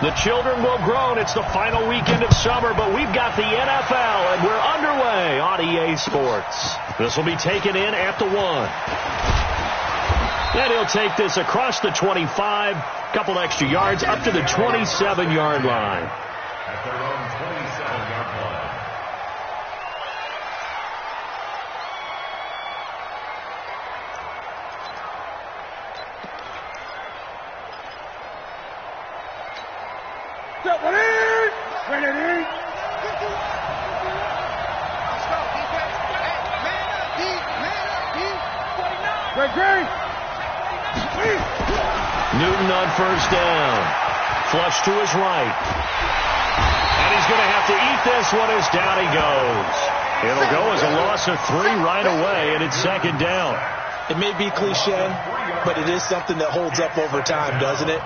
The children will groan. It's the final weekend of summer, but we've got the NFL, and we're underway on EA Sports. This will be taken in at the 1. And he'll take this across the 25, couple extra yards, up to the 27-yard line. At their own 27-yard line. Newton on first down. Flush to his right. And he's going to have to eat this one as down he goes. It'll go as a loss of 3 right away, and it's second down. It may be cliche, but it is something that holds up over time, doesn't it?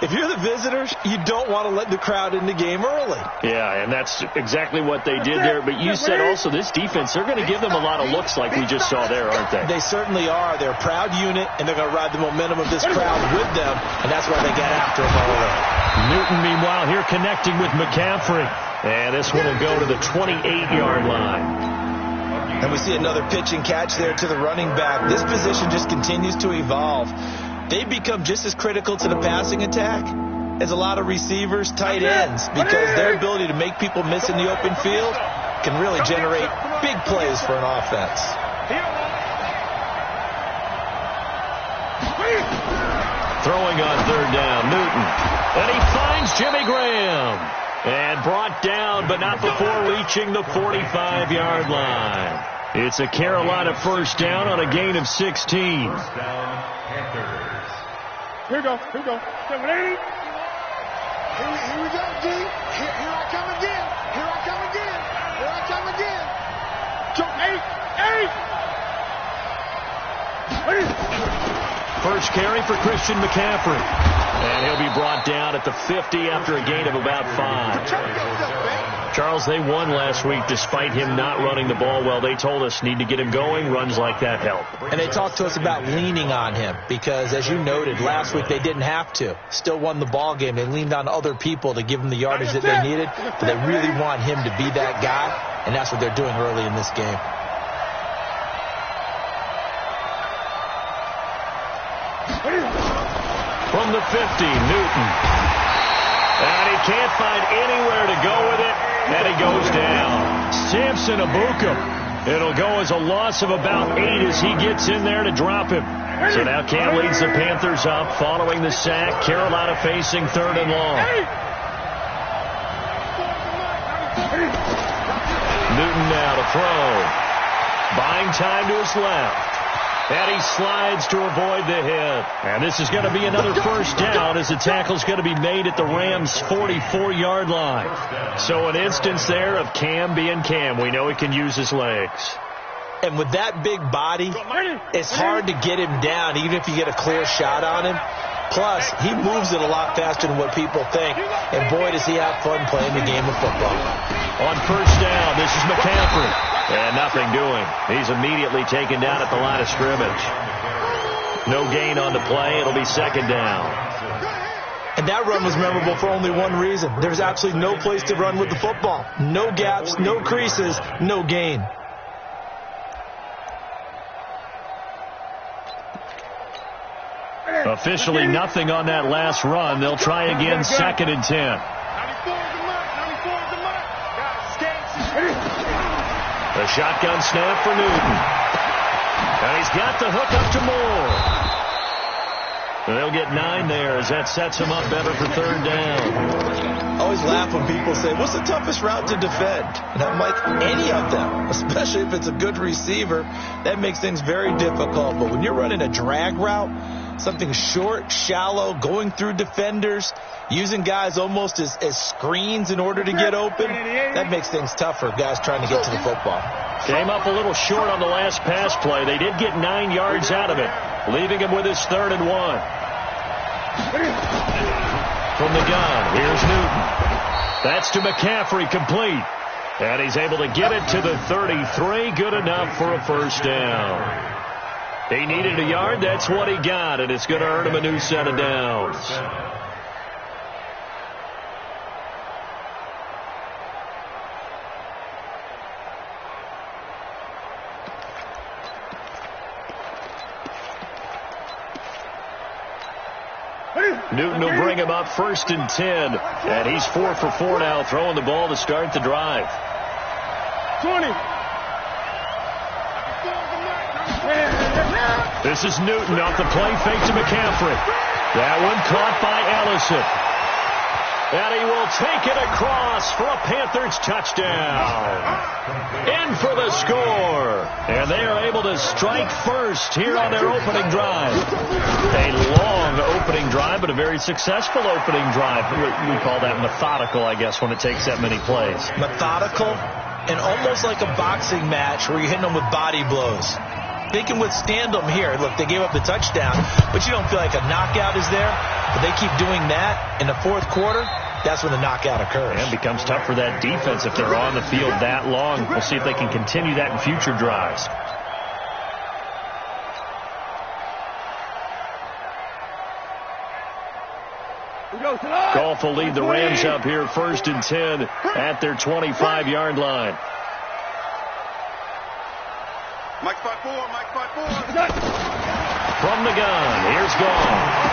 If you're the visitors, you don't want to let the crowd in the game early. Yeah, and that's exactly what they did there. But you said also this defense, they're going to give them a lot of looks like we just saw there, aren't they? They certainly are. They're a proud unit, and they're going to ride the momentum of this crowd with them, and that's why they got after them early. Newton, meanwhile, here connecting with McCaffrey. And this one will go to the 28-yard line. And we see another pitch and catch there to the running back. This position just continues to evolve. They become just as critical to the passing attack as a lot of receivers, tight ends, because their ability to make people miss in the open field can really generate big plays for an offense. Throwing on third down, Newton. And he finds Jimmy Graham. And brought down, but not before reaching the 45-yard line. It's a Carolina first down on a gain of 16. First down, Panthers. Here we go. 780. Here we go, D. Here I come again. Here I come again. 8. First carry for Christian McCaffrey. And he'll be brought down at the 50 after a gain of about 5. Charles, they won last week despite him not running the ball well. They told us need to get him going. Runs like that help. And they talked to us about leaning on him because, as you noted, last week they didn't have to. Still won the ball game. They leaned on other people to give them the yardage that they needed. But they really want him to be that guy, and that's what they're doing early in this game. From the 50, Newton. And he can't find anywhere to go with it, and he goes down. Samson Abuka. It'll go as a loss of about 8 as he gets in there to drop him. So now Cam leads the Panthers up following the sack. Carolina facing 3rd and long. Newton now to throw. Buying time to his left. And he slides to avoid the hit. And this is going to be another first down as the tackle's going to be made at the Rams' 44-yard line. So an instance there of Cam being Cam. We know he can use his legs. And with that big body, it's hard to get him down even if you get a clear shot on him. Plus, he moves it a lot faster than what people think. And boy, does he have fun playing the game of football. On first down, this is McCaffrey. And nothing doing. He's immediately taken down at the line of scrimmage. No gain on the play. It'll be second down. And that run was memorable for only one reason. There's absolutely no place to run with the football. No gaps, no creases, no gain. Officially nothing on that last run. They'll try again, 2nd and 10. A shotgun snap for Newton. And he's got the hook up to Moore. They'll get 9 there as that sets him up better for 3rd down. I always laugh when people say, what's the toughest route to defend? And I'm like, any of them, especially if it's a good receiver. That makes things very difficult. But when you're running a drag route, something short, shallow, going through defenders, using guys almost as screens in order to get open, that makes things tough for guys trying to get to the football. Came up a little short on the last pass play. They did get 9 yards out of it, leaving him with his 3rd and 1. From the gun, here's Newton. That's to McCaffrey, complete. And he's able to get it to the 33. Good enough for a first down. He needed a yard. That's what he got, and it's going to earn him a new set of downs. Newton will bring him up 1st and 10. And he's 4 for 4 now, throwing the ball to start the drive. 20. This is Newton off the play fake to McCaffrey. That one caught by Ellison. And he will take it across for a Panthers touchdown. In for the score. And they are able to strike first here on their opening drive. A long opening drive, but a very successful opening drive. We call that methodical, I guess, when it takes that many plays. Methodical and almost like a boxing match where you're hitting them with body blows. They can withstand them here. Look, they gave up the touchdown, but you don't feel like a knockout is there. But they keep doing that in the 4th quarter. That's when the knockout occurs. And it becomes tough for that defense if they're on the field that long. We'll see if they can continue that in future drives. Goff will lead the Rams up here 1st and 10 at their 25-yard line. Mike 5-4, Mike 5-4. From the gun, here's Goff.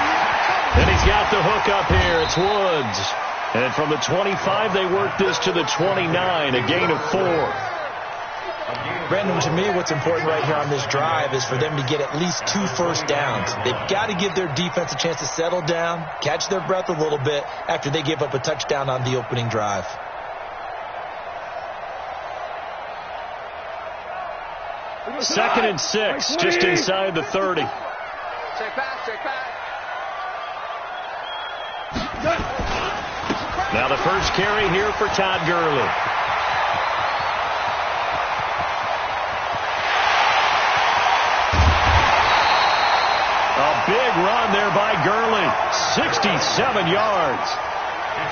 And he's got the hook up here. It's Woods. And from the 25, they work this to the 29, a gain of 4. Brandon, to me, what's important right here on this drive is for them to get at least 2 first downs. They've got to give their defense a chance to settle down, catch their breath a little bit after they give up a touchdown on the opening drive. Second and 6, just inside the 30. Check back, check back. Now the first carry here for Todd Gurley. A big run there by Gurley. 67 yards.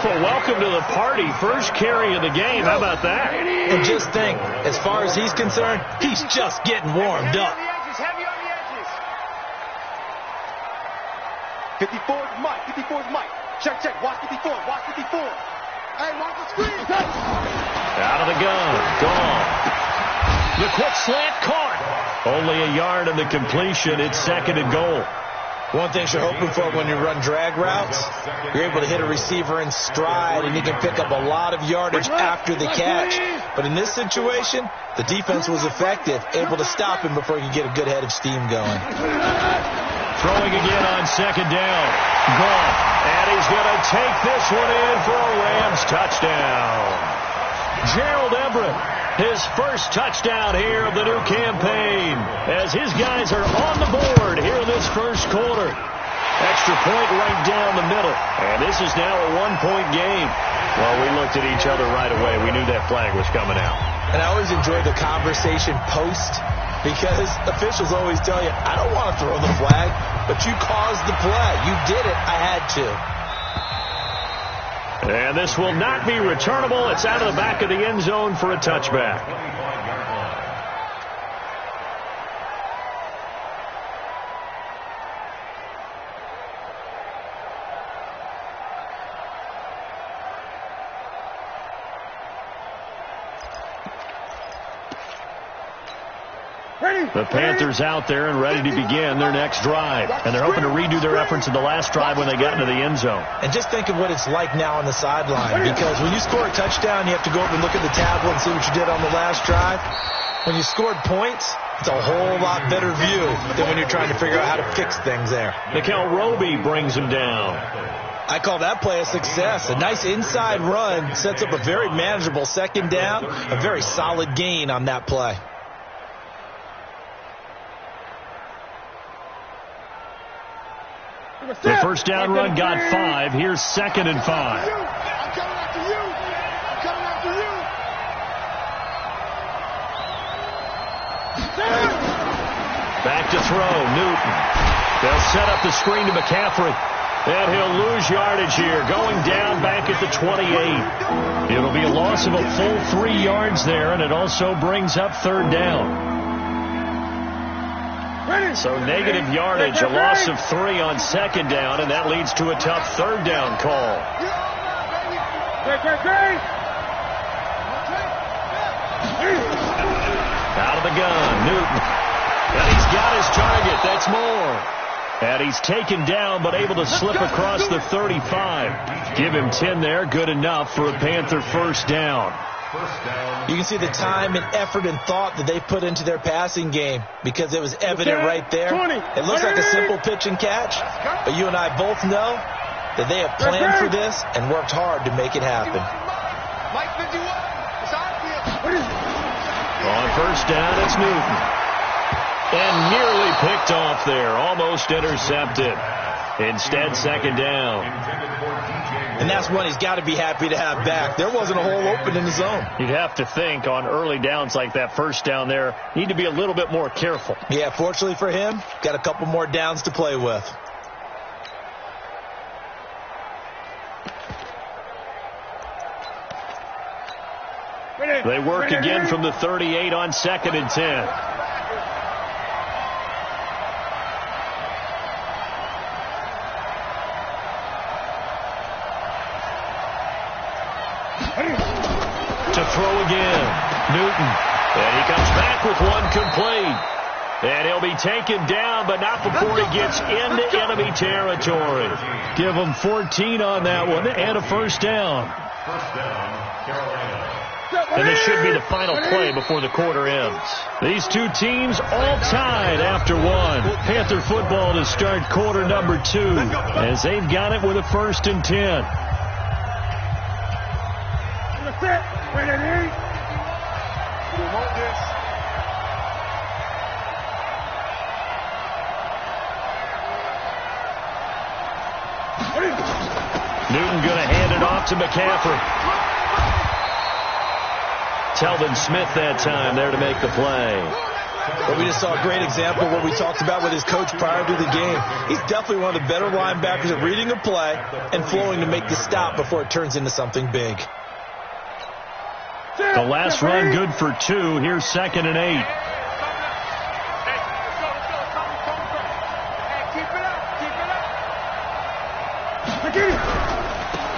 Well, welcome to the party. First carry of the game. How about that? And just think, as far as he's concerned, he's just getting warmed up. Heavy on the edges. 54 is Mike. 54 is Mike. Check, check. Watch 54. Watch 54. Hey, watch the screen. Out of the gun. Gone. The quick slant caught. Only a yard on the completion. It's 2nd and goal. One thing you're hoping for when you run drag routes, you're able to hit a receiver in stride, and you can pick up a lot of yardage after the catch. But in this situation, the defense was effective, able to stop him before he could get a good head of steam going. Throwing again on 2nd down. Goff. And he's going to take this one in for a Rams touchdown. Gerald Everett, his first touchdown here of the new campaign, as his guys are on the board here in this first quarter. Extra point right down the middle. And this is now a 1-point game. Well, we looked at each other right away. We knew that flag was coming out. And I always enjoy the conversation post, because officials always tell you, I don't want to throw the flag, but you caused the play. You did it. I had to. And this will not be returnable. It's out of the back of the end zone for a touchback. The Panthers out there and ready to begin their next drive. And they're hoping to redo their efforts in the last drive when they got into the end zone. And just think of what it's like now on the sideline. Because when you score a touchdown, you have to go up and look at the tablet and see what you did on the last drive. When you scored points, it's a whole lot better view than when you're trying to figure out how to fix things there. Mikel Roby brings him down. I call that play a success. A nice inside run sets up a very manageable 2nd down. A very solid gain on that play. The first down run got 5. Here's 2nd and 5. I'm coming after you. I'm coming after you. Back to throw. Newton. They'll set up the screen to McCaffrey. And he'll lose yardage here. Going down back at the 28. It'll be a loss of a full 3 yards there, and it also brings up 3rd down. So negative yardage, a loss of 3 on 2nd down, and that leads to a tough 3rd down call. Out of the gun, Newton. And he's got his target. That's Moore. And he's taken down, but able to slip across the 35. Give him 10 there. Good enough for a Panther first down. You can see the time and effort and thought that they put into their passing game because it was evident right there. It looks like a simple pitch and catch, but you and I both know that they have planned for this and worked hard to make it happen. On first down, it's Newton. And nearly picked off there. Almost intercepted. Instead, second down. And that's one he's got to be happy to have back. There wasn't a hole open in the zone. You'd have to think on early downs like that first down there, need to be a little bit more careful. Yeah, fortunately for him, got a couple more downs to play with. They work again from the 38 on 2nd and 10. To throw again, Newton. And he comes back with one complete. And he'll be taken down, but not before he gets into enemy territory. Give him 14 on that one and a first down. First down, Carolina. And this should be the final play before the quarter ends. These two teams all tied after one. Panther football to start quarter number 2 as they've got it with a 1st and 10. Newton going to hand it off to McCaffrey. Telvin Smith that time there to make the play. But we just saw a great example of what we talked about with his coach prior to the game. He's definitely one of the better linebackers at reading a play and flowing to make the stop before it turns into something big. The last run good for 2. Here's 2nd and 8.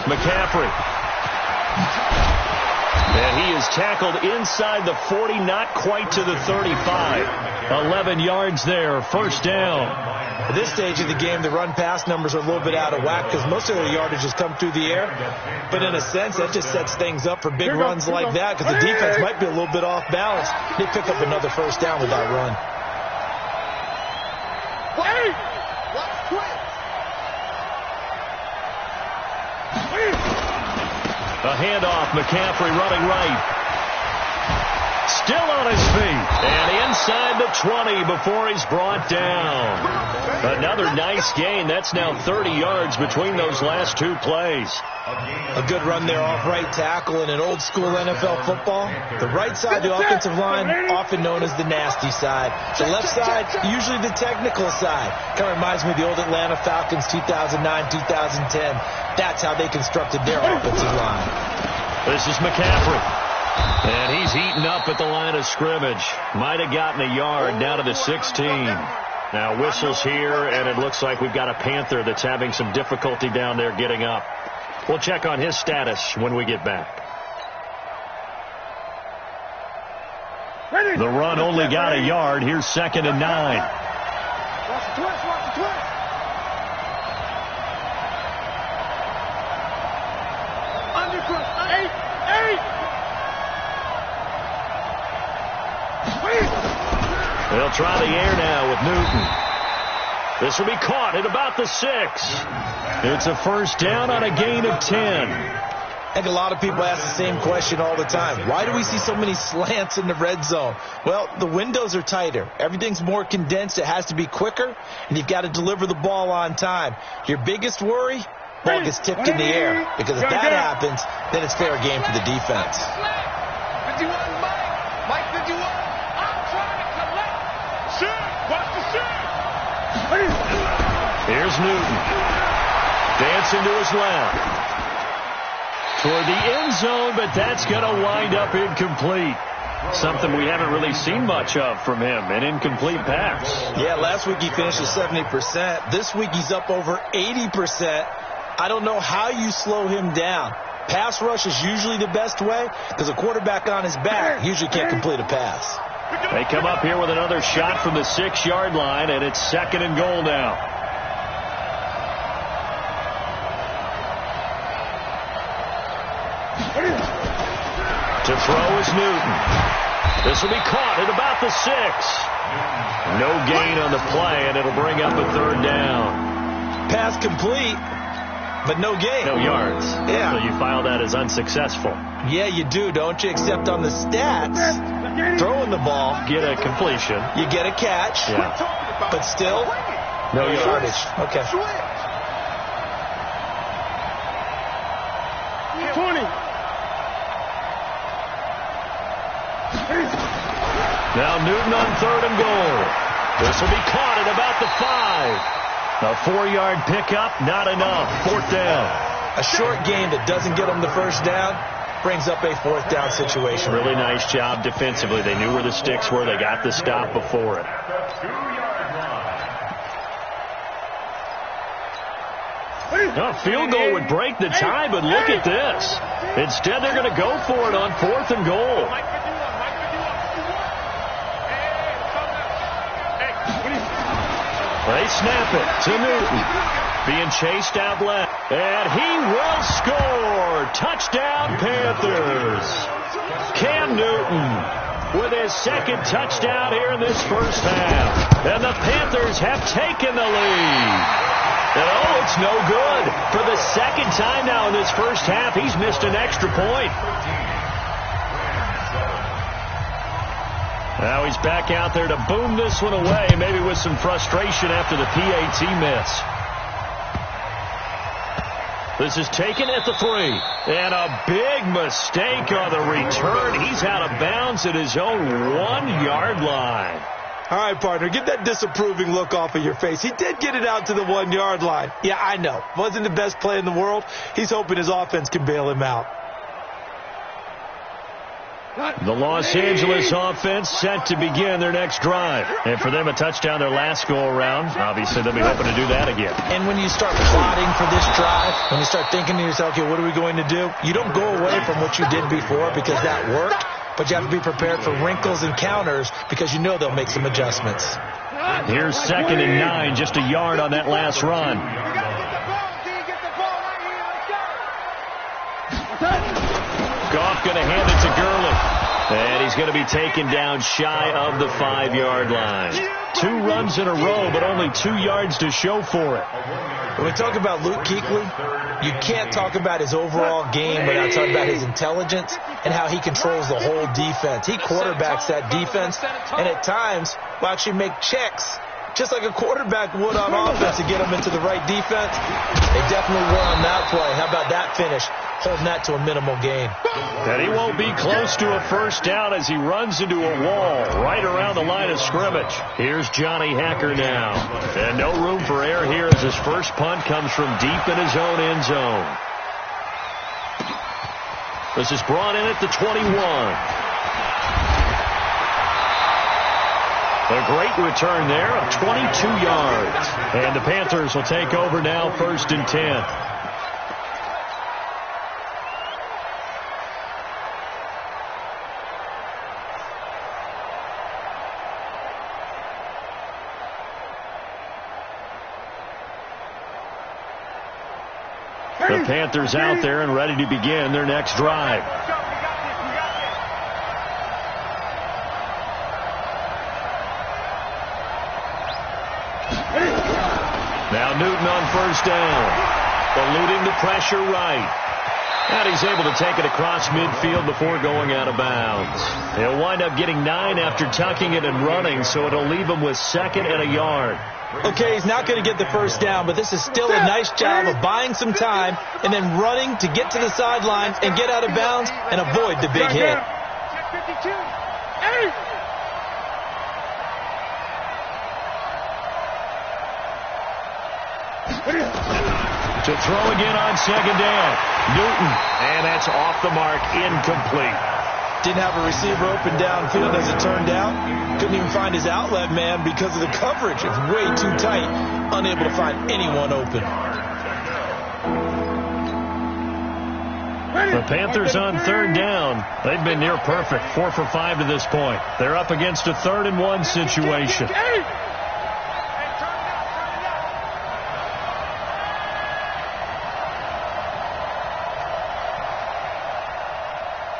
McCaffrey. And he is tackled inside the 40, not quite to the 35. 11 yards there, first down. At this stage of the game, the run-pass numbers are a little bit out of whack because most of their yardage has come through the air. But in a sense, that just sets things up for big runs like that because the defense might be a little bit off balance. They pick up another first down with that run. A handoff, McCaffrey running right. Still on his feet. And inside the 20 before he's brought down. Another nice gain. That's now 30 yards between those last 2 plays. A good run there off right tackle in an old school NFL football. The right side of the offensive line, often known as the nasty side. The left side, usually the technical side. Kind of reminds me of the old Atlanta Falcons 2009-2010. That's how they constructed their offensive line. This is McCaffrey. And he's heating up at the line of scrimmage. Might have gotten a yard down to the 16. Now whistles here, and it looks like we've got a Panther that's having some difficulty down there getting up. We'll check on his status when we get back. The run only got a yard. Here's 2nd and 9. Watch the twist, watch the twist. Under twist, 8. They'll try the air now with Newton. This will be caught at about the 6. It's a first down on a gain of 10. I think a lot of people ask the same question all the time. Why do we see so many slants in the red zone? Well, the windows are tighter. Everything's more condensed. It has to be quicker, and you've got to deliver the ball on time. Your biggest worry? Ball gets tipped in the air, because if that happens, then it's fair game for the defense. 51, Mike 51. I'm trying to collect. Shoot, watch the shoot. Here's Newton. Dancing to his left. Toward the end zone, but that's going to wind up incomplete. Something we haven't really seen much of from him, an incomplete pass. Yeah, last week he finished at 70%. This week he's up over 80%. I don't know how you slow him down. Pass rush is usually the best way because a quarterback on his back usually can't complete a pass. They come up here with another shot from the 6-yard line, and it's 2nd and goal now. To throw is Newton. This will be caught at about the 6. No gain on the play, and it'll bring up a 3rd down. Pass complete, but no gain. No yards. Yeah. So you file that as unsuccessful. Yeah, you do, don't you? Except on the stats, throwing the ball, Get a completion. you get a catch, Yeah. but still, No yardage. yards. Okay. 20. Now Newton on 3rd and goal. This will be caught at about the 5. A 4-yard pickup, not enough. 4th down. A short gain that doesn't get them the 1st down brings up a 4th down situation. Really nice job defensively. They knew where the sticks were. They got the stop before it. A field goal would break the tie, but look at this. Instead, they're going to go for it on 4th and goal. They snap it to Newton. Being chased out left. And he will score. Touchdown, Panthers. Cam Newton with his 2nd touchdown here in this 1st half. And the Panthers have taken the lead. And oh, it's no good. For the 2nd time now in this 1st half, he's missed an extra point. Now he's back out there to boom this one away, maybe with some frustration after the PAT miss. This is taken at the 3. And a big mistake on the return. He's out of bounds at his own 1-yard line. All right, partner, get that disapproving look off of your face. He did get it out to the 1-yard line. Yeah, I know. Wasn't the best play in the world. He's hoping his offense can bail him out. The Los Angeles offense set to begin their next drive. And for them, a touchdown their last go-around. Obviously, they'll be hoping to do that again. And when you start plotting for this drive, when you start thinking to yourself, okay, what are we going to do? You don't go away from what you did before because that worked, but you have to be prepared for wrinkles and counters because you know they'll make some adjustments. Here's 2nd and 9, just a yard on that last run. Goff going to hand it to Gurley. And he's going to be taken down shy of the 5-yard line. 2 runs in a row, but only 2 yards to show for it. When we talk about Luke Kuechly, you can't talk about his overall game without talking about his intelligence and how he controls the whole defense. He quarterbacks that defense, and at times will actually make checks just like a quarterback would on offense to get them into the right defense. They definitely were on that play. How about that finish? Holding that to a minimal gain. And he won't be close to a 1st down as he runs into a wall right around the line of scrimmage. Here's Johnny Hacker now. And no room for error here as his first punt comes from deep in his own end zone. This is brought in at the 21. A great return there of 22 yards. And the Panthers will take over now, 1st and 10. The Panthers out there and ready to begin their next drive. Now Newton on 1st down. Eluding the pressure right. And he's able to take it across midfield before going out of bounds. He'll wind up getting 9 after tucking it and running, so it'll leave him with 2nd and a yard. Okay, he's not going to get the 1st down, but this is still a nice job of buying some time and then running to get to the sideline and get out of bounds and avoid the big hit. To throw again on 2nd down. Newton, and that's off the mark, incomplete. Didn't have a receiver open downfield as it turned out. Couldn't even find his outlet man because of the coverage. It's way too tight. Unable to find anyone open. The Panthers on 3rd down. They've been near perfect. 4 for 5 to this point. They're up against a 3rd and 1 situation.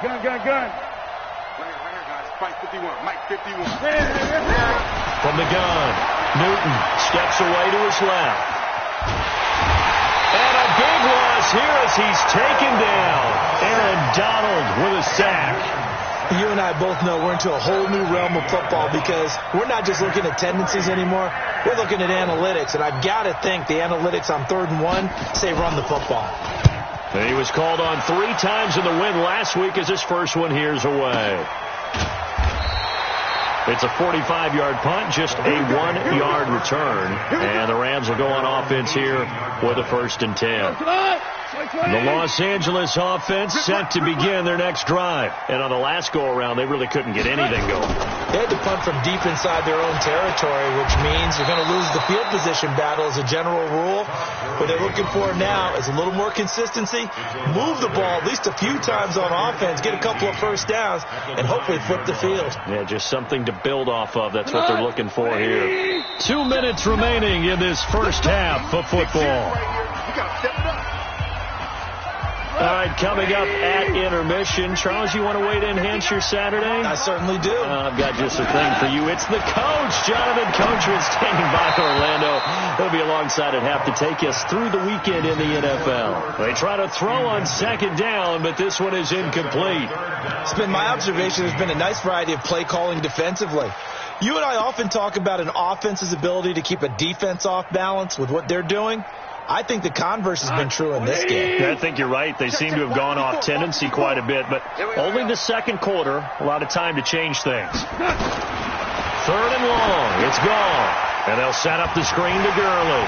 Gun. Right here, guys. Spike 51. Mike 51. From the gun, Newton steps away to his left. And a big loss here as he's taken down. Aaron Donald with a sack. You and I both know we're into a whole new realm of football because we're not just looking at tendencies anymore. We're looking at analytics, and I've got to think the analytics on 3rd and 1 say run the football. He was called on 3 times in the win last week as his first one here's away. It's a 45-yard punt, just a 1-yard return. And the Rams will go on offense here with a 1st and 10. The Los Angeles offense set to begin their next drive. And on the last go-around, they really couldn't get anything going. They had to punt from deep inside their own territory, which means you're going to lose the field position battle as a general rule. What they're looking for now is a little more consistency, move the ball at least a few times on offense, get a couple of first downs, and hopefully flip the field. Yeah, just something to build off of. That's what they're looking for here. 2 minutes remaining in this first half of football. You got to step it up. All right, coming up at intermission. Charles, you want to wait to enhance your Saturday? I certainly do. I've got just a thing for you. It's the coach, Jonathan Coachman, standing by Orlando. He'll be alongside at half to take us through the weekend in the NFL. They try to throw on 2nd down, but this one is incomplete. It's been my observation. There's been a nice variety of play calling defensively. You and I often talk about an offense's ability to keep a defense off balance with what they're doing. I think the converse has been true in this game. I think you're right. They seem to have gone off tendency quite a bit, but only the 2nd quarter. A lot of time to change things. 3rd and long. It's gone. And they'll set up the screen to Gurley.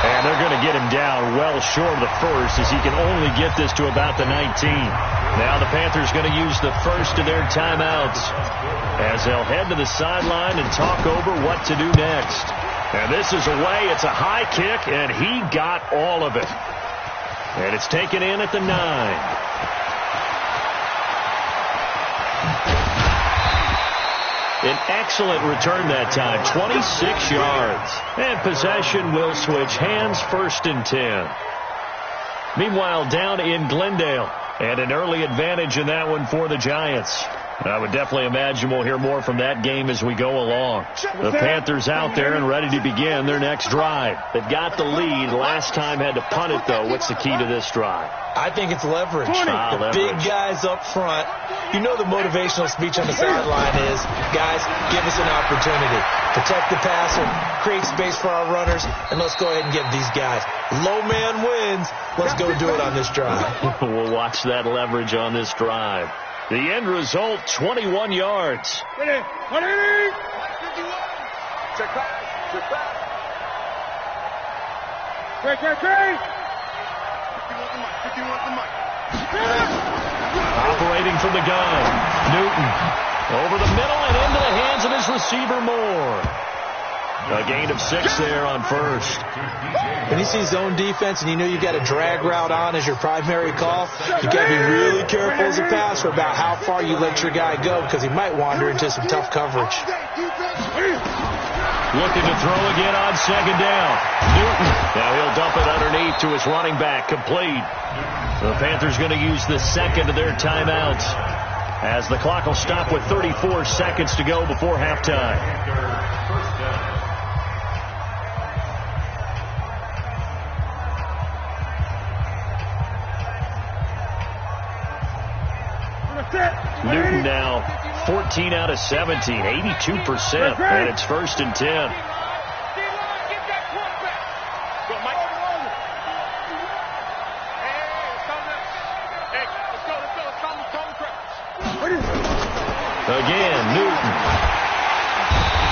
And they're going to get him down well short of the 1st as he can only get this to about the 19. Now the Panthers going to use the first of their timeouts as they'll head to the sideline and talk over what to do next. And this is away. It's a high kick, and he got all of it. And it's taken in at the 9. An excellent return that time, 26 yards. And possession will switch hands, 1st and 10. Meanwhile, down in Glendale, and an early advantage in that one for the Giants. I would definitely imagine we'll hear more from that game as we go along. The Panthers out there and ready to begin their next drive. They've got the lead. Last time had to punt it, though. What's the key to this drive? I think it's leverage. The big guys up front. You know the motivational speech on the sideline is, guys, give us an opportunity. Protect the passer, create space for our runners, and let's go ahead and get these guys. Low man wins. Let's go do it on this drive. We'll watch that leverage on this drive. The end result, 21 yards. Check back. Operating from the gun. Newton over the middle and into the hands of his receiver Moore. A gain of 6 there on 1st. When you see zone defense and you know you've got a drag route on as your primary call, you've got to be really careful as a passer about how far you let your guy go because he might wander into some tough coverage. Looking to throw again on 2nd down. Newton. Now he'll dump it underneath to his running back. Complete. The Panthers going to use the 2nd of their timeouts as the clock will stop with 34 seconds to go before halftime. Newton now 14 out of 17, 82%, and it's 1st and 10. Again, Newton.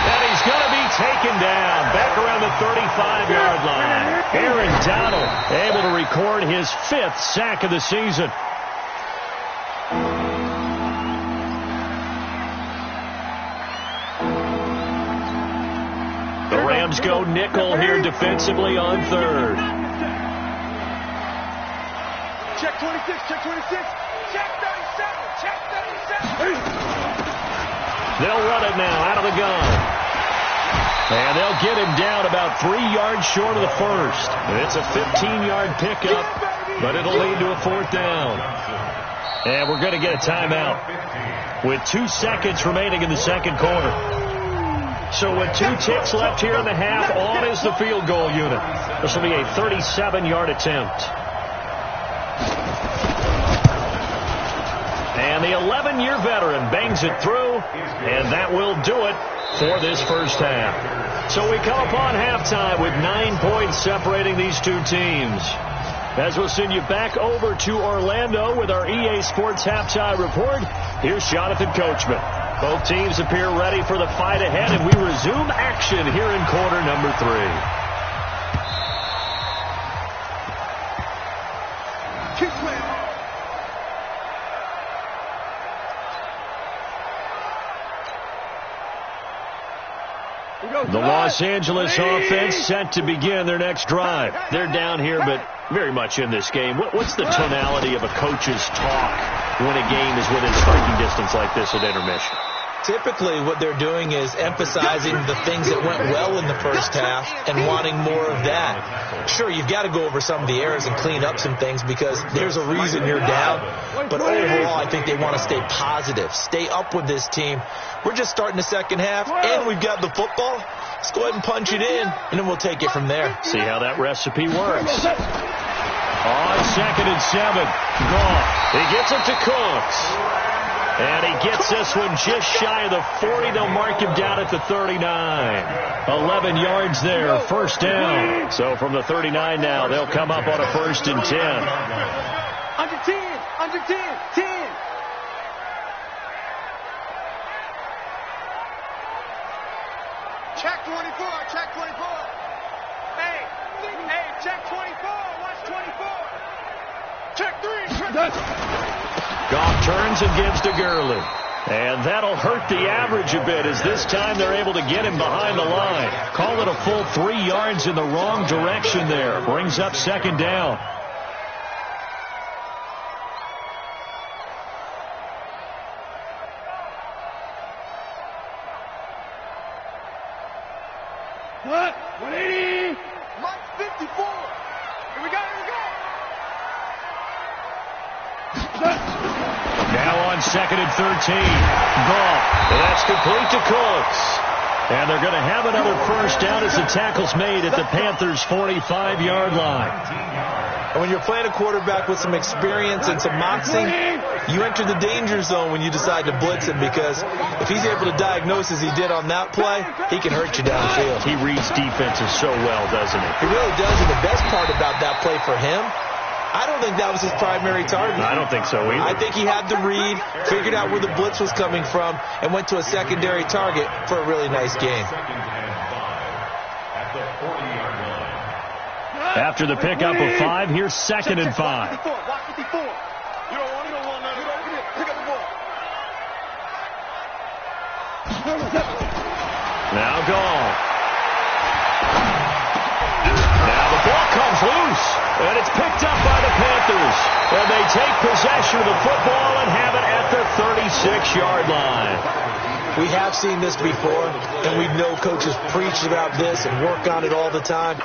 And he's going to be taken down back around the 35-yard line. Aaron Donald able to record his 5th sack of the season. Rams go nickel here defensively on 3rd. Check 26, check 26, check 37, check 37. They'll run it now out of the gun. And they'll get him down about 3 yards short of the 1st. It's a 15-yard pickup, but it'll lead to a 4th down. And we're going to get a timeout with 2 seconds remaining in the second quarter. So with 2 ticks left here in the half, on is the field goal unit. This will be a 37-yard attempt. And the 11-year veteran bangs it through, and that will do it for this first half. So we come upon halftime with 9 points separating these two teams. As we'll send you back over to Orlando with our EA Sports Halftime Report, here's Jonathan Coachman. Both teams appear ready for the fight ahead, and we resume action here in quarter number 3. The Los Angeles offense set to begin their next drive. They're down here, but very much in this game. What's the tonality of a coach's talk when a game is within striking distance like this at intermission? Typically, what they're doing is emphasizing the things that went well in the first half and wanting more of that. Sure, you've got to go over some of the errors and clean up some things because there's a reason you're down. But overall, I think they want to stay positive, stay up with this team. We're just starting the second half, and we've got the football. Let's go ahead and punch it in, and then we'll take it from there. See how that recipe works. On 2nd and 7, Goff. He gets it to Cooks. And he gets this one just shy of the 40. They'll mark him down at the 39. 11 yards there, first down. So from the 39 now, they'll come up on a 1st and 10. Under 10, under 10, 10. Check 24, check 24. Hey, check 24, watch 24. Check 3. Goff turns and gives to Gurley. And that'll hurt the average a bit as this time they're able to get him behind the line. Call it a full 3 yards in the wrong direction there. Brings up 2nd down. What? 180. Mike 54. Here we go, here we go. Now on 2nd and 13. Goff. That's complete to Cooks. And they're going to have another first down as the tackle's made at the Panthers' 45-yard line. And when you're playing a quarterback with some experience and some moxie, you enter the danger zone when you decide to blitz him because if he's able to diagnose as he did on that play, he can hurt you downfield. He reads defenses so well, doesn't he? He really does, and the best part about that play for him, I don't think that was his primary target. I don't think so either. I think he had the read, figured out where the blitz was coming from, and went to a secondary target for a really nice gain. After the pickup of 5, here's 2nd and 5. Watch 54. You don't want nothing. Pick up the ball. Now Goff. Now the ball comes loose, and it's picked up by the Panthers. And they take possession of the football and have it at the 36-yard line. We have seen this before, and we know coaches preach about this and work on it all the time.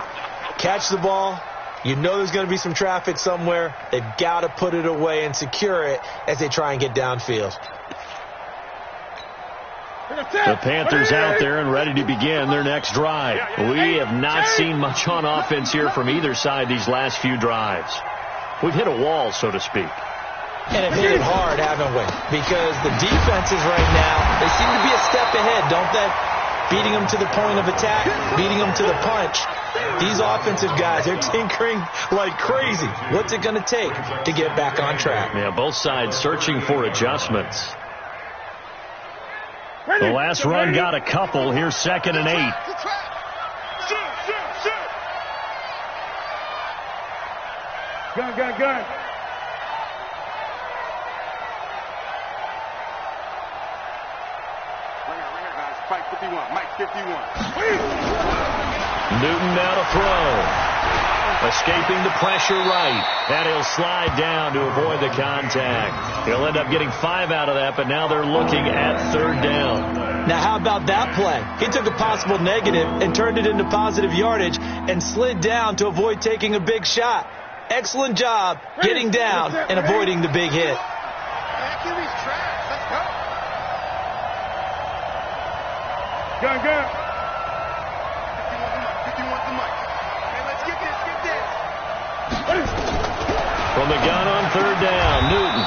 Catch the ball. You know there's going to be some traffic somewhere. They've got to put it away and secure it as they try and get downfield. The Panthers out there and ready to begin their next drive. We have not seen much on offense here from either side these last few drives. We've hit a wall, so to speak. And have hit it hard, haven't we? Because the defenses right now, they seem to be a step ahead, don't they? Beating them to the point of attack, beating them to the punch. These offensive guys, they're tinkering like crazy. What's it going to take to get back on track? Yeah, both sides searching for adjustments. The last run got a couple. Here's 2nd and 8. Shoot. Gun. Right here, guys. Mike 51. Newton now to throw. Escaping the pressure right. And he'll slide down to avoid the contact. He'll end up getting 5 out of that, but now they're looking at 3rd down. Now, how about that play? He took a possible negative and turned it into positive yardage and slid down to avoid taking a big shot. Excellent job getting down and avoiding the big hit. QB's trash. Let's go. Gun. 50 wants the mic. Hey, let's get this. From the gun on third down, Newton.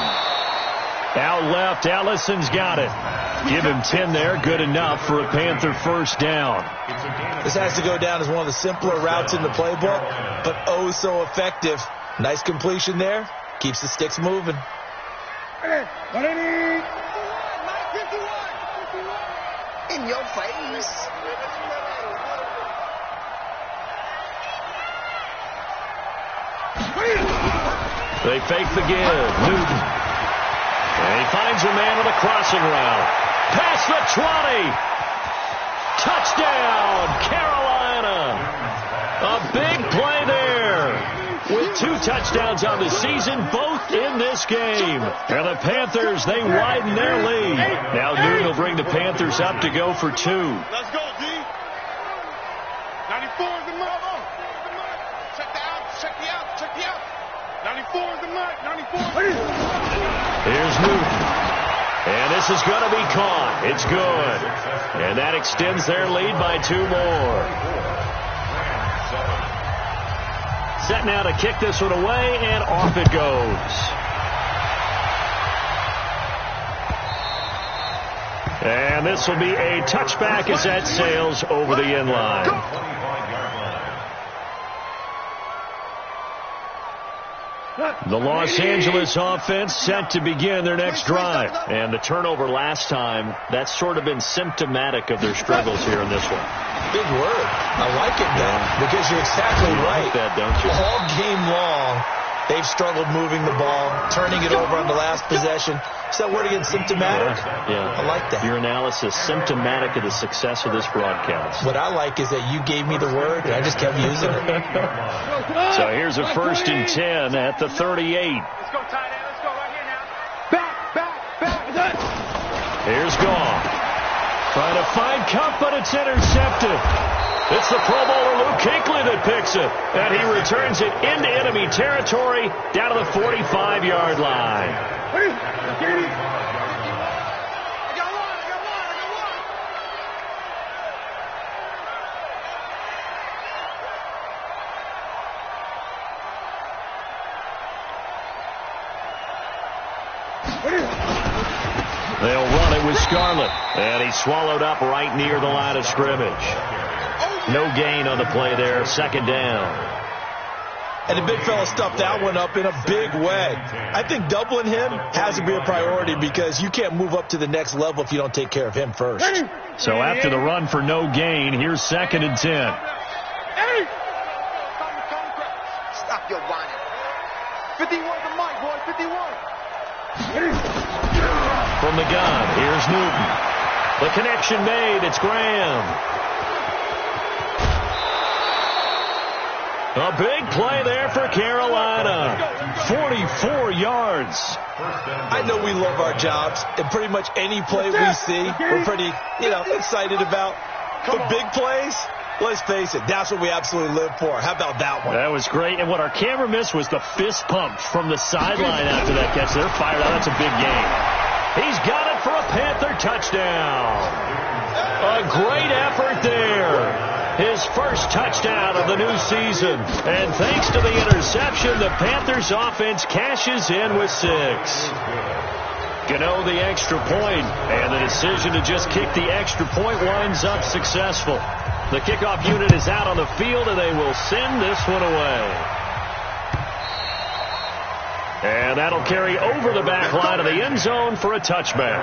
Out left, Ellison's got it. Give him 10 there, good enough for a Panther first down. This has to go down as one of the simpler routes in the playbook, but oh so effective. Nice completion there. Keeps the sticks moving. In your face. They fake the give. Newton. And he finds a man with a crossing route. Past the 20. Touchdown, Carolina. A big play there. With 2 touchdowns on the season, both in this game. And the Panthers, they widen their lead. Now Newton will bring the Panthers up to go for 2. Let's go, D. 94 is the mark. Check the out. 94 is the mark. 94. Here's Newton. And this is going to be caught. It's good. And that extends their lead by 2 more. Set now to kick this one away, and off it goes. And this will be a touchback as that sails over the end line. The Los Angeles offense set to begin their next drive. And the turnover last time, that's sort of been symptomatic of their struggles here in this one. Big word. I like it now because you're exactly right. You like that, don't you? All game long, they've struggled moving the ball, turning it over on the last possession. Is that word again, symptomatic? Yeah. I like that. Your analysis, symptomatic of the success of this broadcast. What I like is that you gave me the word, and I just kept using it. So here's a 1st and 10 at the 38. Let's go, tight end. Let's go right here now. Back. Here's Goff. Trying to find Cup, but it's intercepted. It's the Pro Bowler Luke Kuechly that picks it. And he returns it into enemy territory down to the 45-yard line. I got one. They'll run it with Scarlett. And he's swallowed up right near the line of scrimmage. No gain on the play there. 2nd down. And the big fella stuffed that one up in a big way. I think doubling him has to be a priority because you can't move up to the next level if you don't take care of him first. So after the run for no gain, here's 2nd and 10. Stop your whining. 51 the mic, boy. 51. From the gun, here's Newton. The connection made. It's Graham. A big play there for Carolina. 44 yards. I know we love our jobs, and pretty much any play we see, we're pretty, excited about. But big plays, let's face it, that's what we absolutely live for. How about that one? That was great. And what our camera missed was the fist pump from the sideline after that catch. They're fired out. That's a big game. He's got it for a Panther touchdown. A great effort there. His first touchdown of the new season. And thanks to the interception, the Panthers offense cashes in with 6. Gano the extra point, and the decision to just kick the extra point winds up successful. The kickoff unit is out on the field, and they will send this one away. And that'll carry over the back line of the end zone for a touchback.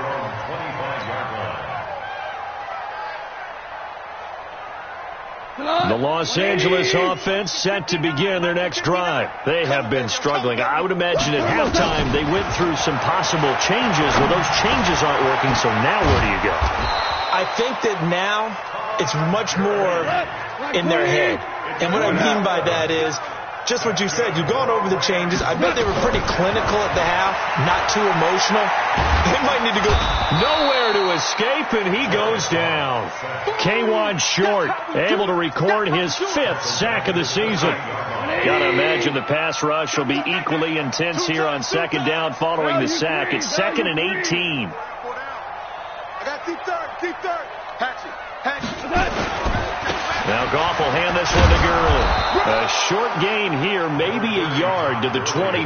The Los Angeles offense set to begin their next drive. They have been struggling. I would imagine at halftime they went through some possible changes. Well, those changes aren't working, so now where do you go? I think that now it's much more in their head. And what I mean by that is just what you said. You've gone over the changes. I bet they were pretty clinical at the half, not too emotional. They might need to go. Nowhere to escape, and he goes down. K1 Short, able to record his 5th sack of the season. Got to imagine the pass rush will be equally intense here on 2nd down following the sack. It's 2nd and 18. I got deep third. Now Goff will hand this one to Gurley. A short gain here, maybe a yard to the 29.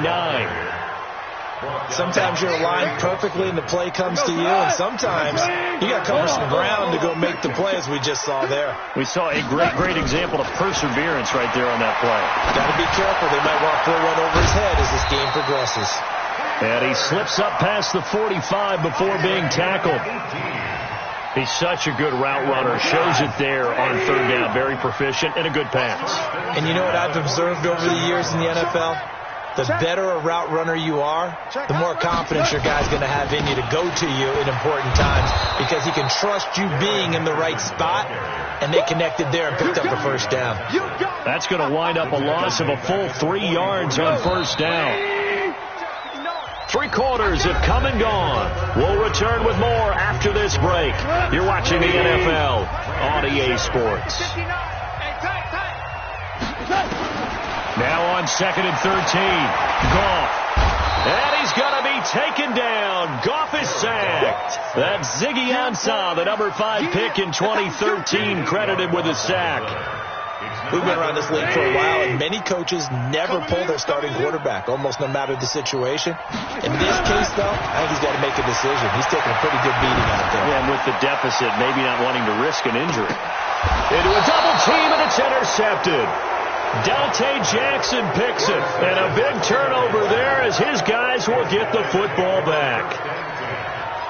Sometimes you're aligned perfectly and the play comes to you, and sometimes you got to cover some ground to go make the play, as we just saw there. We saw a great example of perseverance right there on that play. Got to be careful. They might want to pull one over his head as this game progresses. And he slips up past the 45 before being tackled. He's such a good route runner. Shows it there on 3rd down. Very proficient and a good pass. And you know what I've observed over the years in the NFL? The better a route runner you are, the more confidence your guy's going to have in you to go to you in important times, because he can trust you being in the right spot, and they connected there and picked up the 1st down. That's going to wind up a loss of a full 3 yards on 1st down. 3 quarters have come and gone. We'll return with more after this break. You're watching the NFL on EA Sports. Now on 2nd and 13. Goff. And he's going to be taken down. Goff is sacked. That's Ziggy Ansah, the number 5 pick in 2013, credited with a sack. We've been around this league for a while, and many coaches never pull their starting quarterback, almost no matter the situation. In this case, though, I think he's got to make a decision. He's taking a pretty good beating out there. Yeah, and with the deficit, maybe not wanting to risk an injury. Into a double team, and it's intercepted. Dante Jackson picks it, and a big turnover there as his guys will get the football back.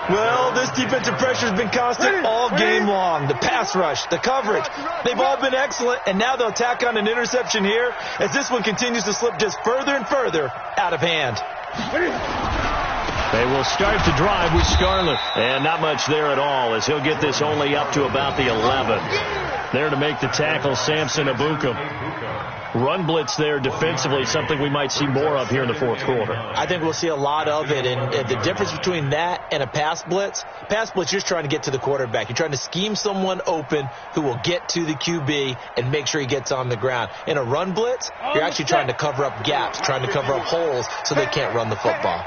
Well, this defensive pressure has been constant all game long. The pass rush, the coverage, they've all been excellent, and now they'll tack on an interception here as this one continues to slip just further and further out of hand. They will start the drive with Scarlett, and not much there at all as he'll get this only up to about the 11. There to make the tackle, Samson Abukum. Run blitz there defensively, something we might see more of here in the 4th quarter. I think we'll see a lot of it, and the difference between that and a pass blitz, you're just trying to get to the quarterback. You're trying to scheme someone open who will get to the QB and make sure he gets on the ground. In a run blitz, you're actually trying to cover up gaps, trying to cover up holes so they can't run the football.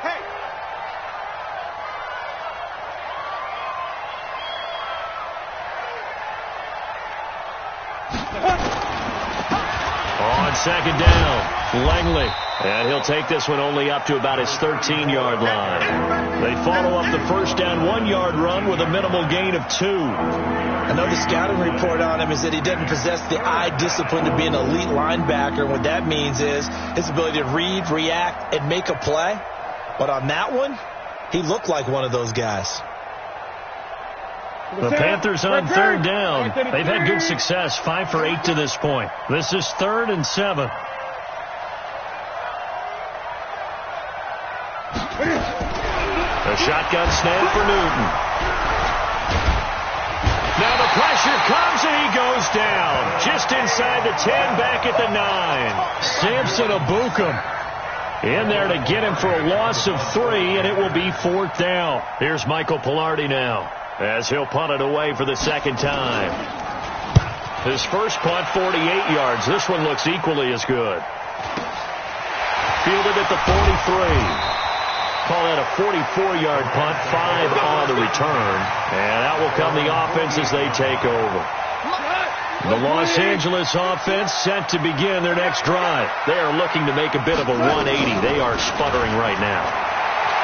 On 2nd down, Langley. And he'll take this one only up to about his 13-yard line. They follow up the 1st down 1-yard run with a minimal gain of 2. I know the scouting report on him is that he doesn't possess the eye discipline to be an elite linebacker. What that means is his ability to read, react, and make a play. But on that one, he looked like one of those guys. The Panthers on 3rd down. They've had good success, 5 for 8 to this point. This is 3rd and 7. A shotgun snap for Newton. Now the pressure comes and he goes down. Just inside the 10, back at the 9. Samson Abukum in there to get him for a loss of 3, and it will be 4th down. Here's Michael Pilardi now, as he'll punt it away for the 2nd time. His first punt, 48 yards. This one looks equally as good. Fielded at the 43. Call that a 44-yard punt, 5 on the return. And out will come the offense as they take over. The Los Angeles offense set to begin their next drive. They are looking to make a bit of a 180. They are sputtering right now.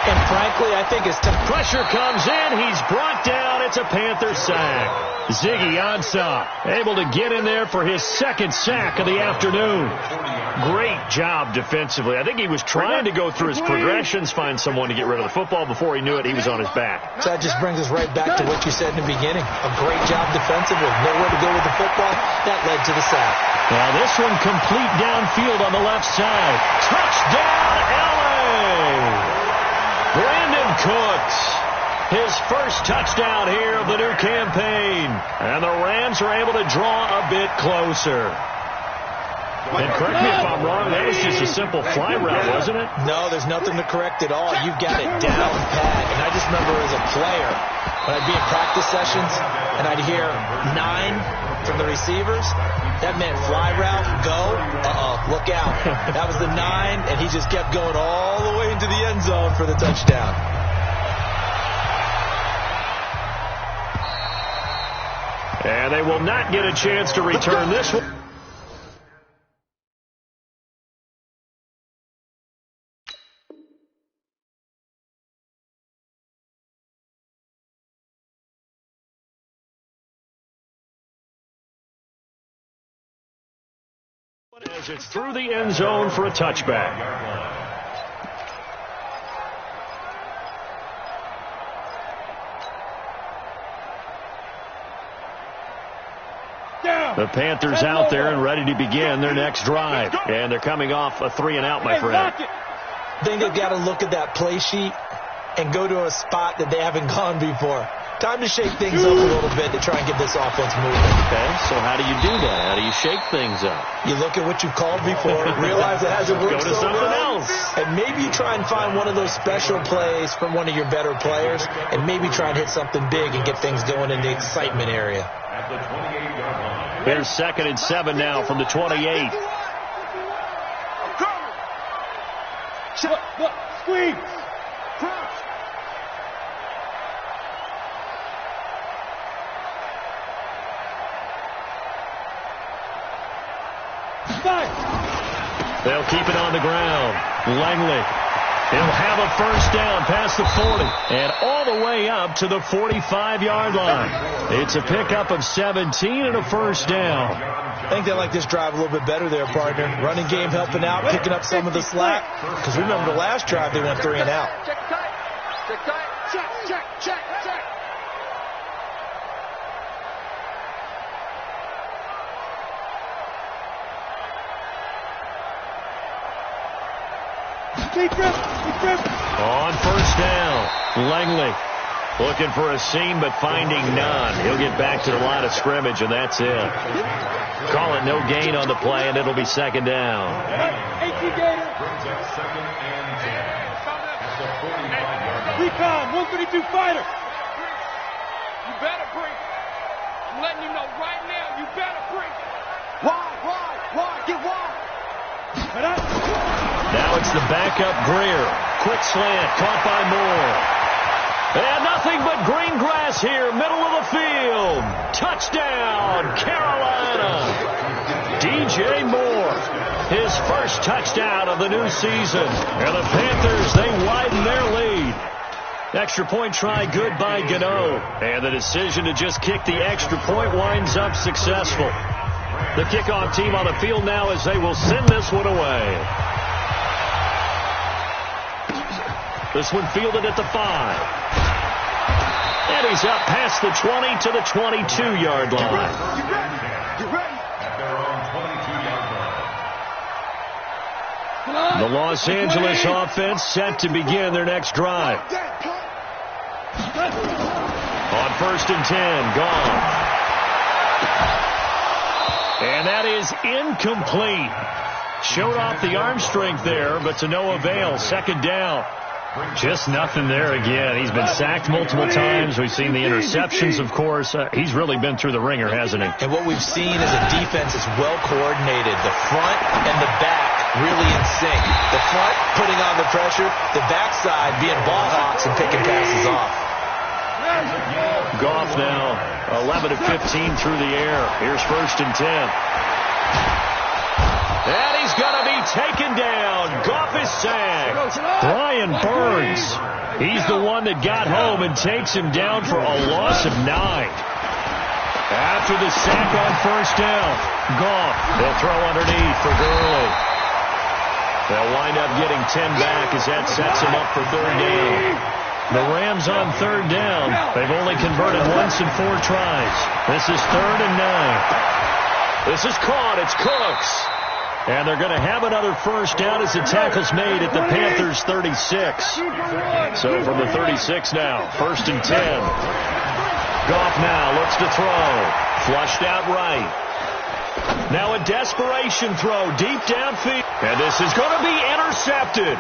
And frankly, I think as pressure comes in, he's brought down. It's a Panther sack. Ziggy Ansah able to get in there for his 2nd sack of the afternoon. Great job defensively. I think he was trying to go through his progressions, find someone to get rid of the football. Before he knew it, he was on his back. So that just brings us right back to what you said in the beginning. A great job defensively. Nowhere to go with the football. That led to the sack. Now this one complete downfield on the left side. Touchdown, LA! Brandon Cooks, his first touchdown here of the new campaign. And the Rams are able to draw a bit closer. And correct me if I'm wrong, that was just a simple fly route, wasn't it? No, there's nothing to correct at all. You've got it down pat. And I just remember as a player, when I'd be in practice sessions and I'd hear 9 from the receivers, that meant fly route, go, look out. That was the 9, and he just kept going all the way into the end zone for the touchdown. And they will not get a chance to return this one. As it's through the end zone for a touchback. The Panthers out there and ready to begin their next drive. And they're coming off a 3-and-out, my friend. I think they've got to look at that play sheet and go to a spot that they haven't gone before. Time to shake things up a little bit to try and get this offense moving. Okay, so how do you do that? How do you shake things up? You look at what you called before, realize it hasn't worked so well. Go to something else. And maybe you try and find one of those special plays from one of your better players, and maybe try and hit something big and get things going in the excitement area. At the 28-yard line. Here's 2nd and 7 now from the 28. Look, squeeze. Crouch. They'll keep it on the ground. Langley. He'll have a first down past the 40 and all the way up to the 45-yard line. It's a pickup of 17 and a first down. I think they like this drive a little bit better there, partner. Running game helping out, picking up some of the slack. Because remember the last drive they went 3-and-out. Check tight. Check tight. Check. On first down, Langley looking for a seam but finding none. He'll get back to the line of scrimmage, and that's it. Call it no gain on the play, and it'll be 2nd down. Brings up 2nd and 10. At the 45-yard line. Recon, 152 fighter. You better break it. I'm letting you know right now, you better break it. Wide, get wide. Now it's the backup Greer. Quick slant, caught by Moore. And nothing but green grass here, middle of the field. Touchdown, Carolina. DJ Moore, his first touchdown of the new season. And the Panthers, they widen their lead. Extra point try good by Gano. And the decision to just kick the extra point winds up successful. The kickoff team on the field now as they will send this one away. This one fielded at the 5. And he's up past the 20 to the 22-yard line. Get ready. At their own 22-yard line. The Los Angeles offense set to begin their next drive. On 1st and 10, gone. And that is incomplete. Showed off the arm strength there, but to no avail. 2nd down. Just nothing there again. He's been sacked multiple times. We've seen the interceptions, of course. He's really been through the ringer, hasn't he? And what we've seen is a defense that's well coordinated. The front and the back really in sync. The front putting on the pressure, the backside being ball hawks and picking passes off. Goff now 11 of 15 through the air. Here's 1st and 10. And he's going to be taken down. Goff is sacked. Brian Burns. He's the one that got home and takes him down for a loss of 9. After the sack on 1st down, Goff, they'll throw underneath for Gurley. They'll wind up getting 10 back as that sets him up for 3rd down. The Rams on 3rd down. They've only converted once in 4 tries. This is 3rd and 9. This is caught. It's Cooks. And they're going to have another 1st down as the tackle's made at the Panthers' 36. So from the 36 now, 1st and 10. Goff now looks to throw. Flushed out right. Now a desperation throw deep downfield. And this is going to be intercepted.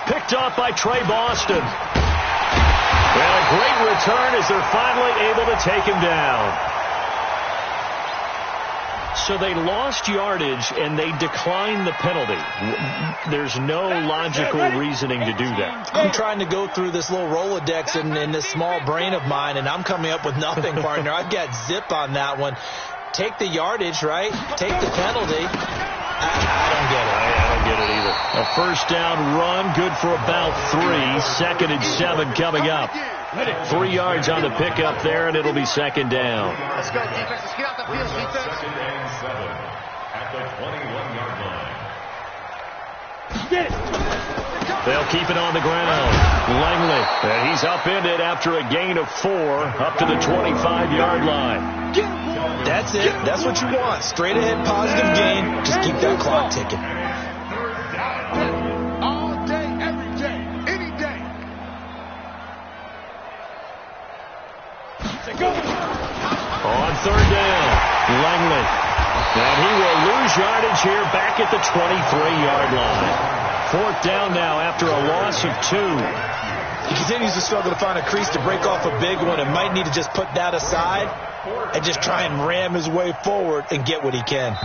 Picked off by Trey Boston. And a great return as they're finally able to take him down. So they lost yardage and they declined the penalty. There's no logical reasoning to do that. I'm trying to go through this little Rolodex in this small brain of mine, and I'm coming up with nothing, partner. I've got zip on that one. Take the yardage, right? Take the penalty. I don't get it. I don't get it either. A first down run, good for about 3. 2nd and 7 coming up. 3 yards on the pickup there, and it'll be 2nd down. Let's go, defense. Let's get out the field, defense. 2nd and 7 at the 21-yard line. Get it. They'll keep it on the ground. Langley, and he's upended after a gain of 4 up to the 25-yard line. That's it. That's what you want. Straight ahead positive gain. Just keep that clock ticking. All day, every day, any day. Go. On 3rd down, Langley. And he will lose yardage here back at the 23-yard line. 4th down now after a loss of 2. He continues to struggle to find a crease to break off a big one and might need to just put that aside and just try and ram his way forward and get what he can.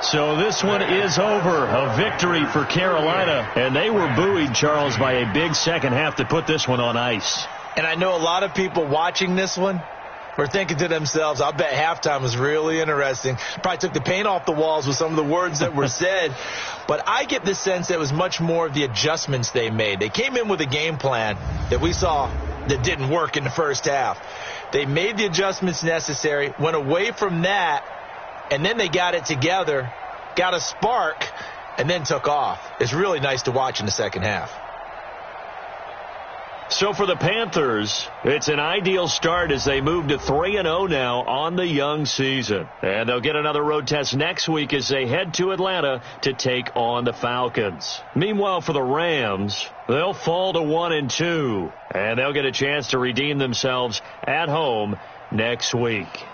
So this one is over. A victory for Carolina. And they were buoyed, Charles, by a big second half to put this one on ice. And I know a lot of people watching this one were thinking to themselves, I'll bet halftime was really interesting. Probably took the paint off the walls with some of the words that were said. But I get the sense that it was much more of the adjustments they made. They came in with a game plan that we saw that didn't work in the first half. They made the adjustments necessary, went away from that, and then they got it together, got a spark, and then took off. It's really nice to watch in the second half. So for the Panthers, it's an ideal start as they move to 3-0 now on the young season. And they'll get another road test next week as they head to Atlanta to take on the Falcons. Meanwhile, for the Rams, they'll fall to 1-2, and they'll get a chance to redeem themselves at home next week.